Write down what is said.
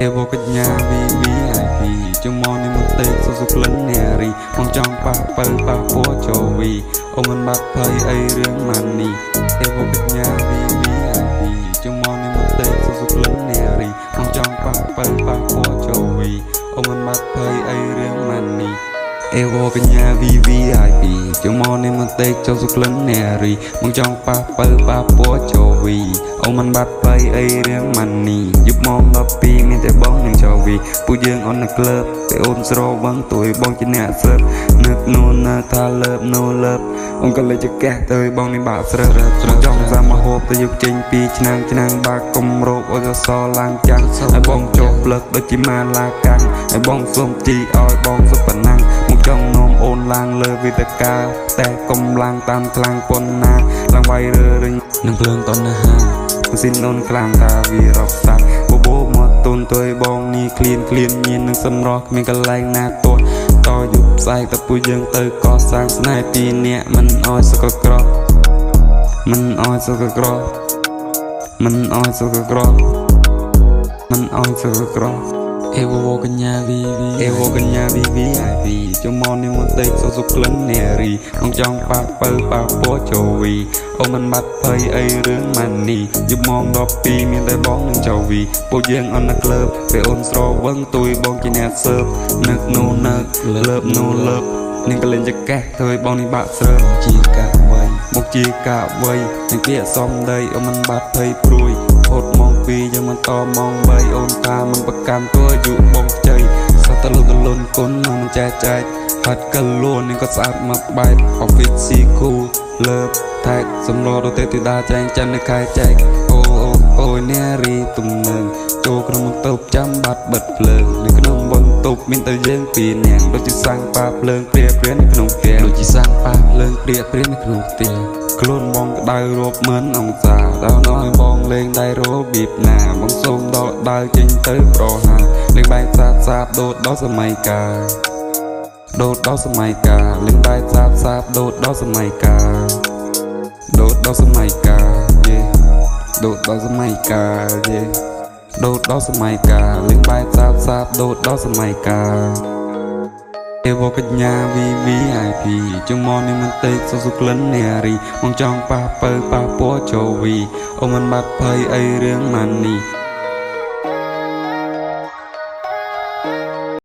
Evo cái nhà VIP cho mòn đi một tết số dục lớn nè ri mong trong pa po cho vi ông mình bắt phơi ai riêng màn nì Evo cái nhà VIP cho mòn đi một tết số dục lớn nè ri mong trong pa po cho vi ông mình bắt phơi ai riêng màn nì Evo cái nhà VIP cho mòn đi một tết cho dục lớn nè ri mong trong pa po cho vi ông mình bắt phơi ai riêng màn nì giúp mong đập pi miền tây bóng nhưng cho vìผู้យើងអននៅក្លឹបពេលអូនស្រវឹងទួយបងជាអ្នកសើបនឹកនូនណាថាលើបនូលើបអូនក៏លេចកែទៅបងនេះបាក់ស្រឹកចង់សាមហូបទៅយកចេញពីឆ្នាំងបាក់កុំរោគអូនសឡើងចាំងឲ្យបងចុះផ្លឹកដូចជាម៉ាឡាកាំងឲ្យបងសុំជីឲ្យបងសុបប៉ុណ្ណាំងមកចង់នាំអូនឡើងលើវិទ្យការតែកុំឡើងតាមខ្លាំងប៉ុណ្ណាឡើងវាយរើរិញនឹងភ្លើងតណ្ហាស៊ីនអូនខ្លាំងតាវារកសាច់បបមកទូនទួយបងនេះឃ្លានញៀននឹងសម្រស់គ្មានកន្លែងណាទាត់តយប់ផ្សាយតែពួកយើងទៅកសាងស្នេហ៍ពីអ្នកមិនអោយសុខក្រមិនអោយសុខក្រមិនអោយសុខក្រមិនអោយសុខក្រEvoកញ្ញា Evoកញ្ញា VIP ចូលមកនេះមកតេកសុសុក្លិននារីអង្គចង់ប៉ពោចូលវីអូមិនបាត់ភ័យអីរឿងម៉ាន់នេះយប់ម៉ោង12មានតែបងនឹងចូលវីពួកយើងអននៅក្លឹបពេលអូនស្រវឹងទួយបងជាអ្នកសើបនឹកនូនឹកលើបនូលើបនឹងកលេងចកេះធ្វើឲ្យបងនេះបាក់ស្រើបជាកាវៃមកជាកាវៃនឹងពាក្យសំដីអូមិនបាត់ភ័យព្រួយហត់ម៉ោង2យើងមិនតម៉ោង3អូនថាមិនប្រកាន់ទួយយុបងខ្ចីសតលុនគុណនឹងមិនចែកហាត់កលួននឹងក៏ស្អាតមកបែប Office ស៊ីគូលើបថែកសំឡរទៅទីដាចែងចាន់នៅខែចែកអូយនារីទំនឹងចូលក្នុងបន្ទប់ចាំបាត់បិទភ្លើងនៅក្នុងបន្ទប់មានតែយើងពីរនាក់ដូចជាសាំងប៉ាភ្លើងព្រានៅក្នុងផ្ទះដូចជាសាំងប៉ាភ្លើងព្រានៅក្នុងផ្ទះខ្លួនបងក្តៅរាប់ម៉ឺនអង្សាដល់ឲ្យបងលេងដៃរបៀបណាបងសូមដកដាវចេញទៅប្រហាលេងបែកសាបដូតដល់សម័យកាលដូតដល់សម័យកាលលេងបែកសាបដូតដល់សម័យកាលដូតដល់សម័យកាលយេដូតដល់សម័យកាលយេដូតដល់សម័យកាលលេងបែកសាបដូតដល់សម័យកាលEvo cái nhà VIP ចូលមកនេះមិនតេកសុសុក្លិននារីមកចង់ប៉ះពើប៉ះពោចូលវីអូមិនបាត់ភ័យអីរឿងម៉ាន់នេះ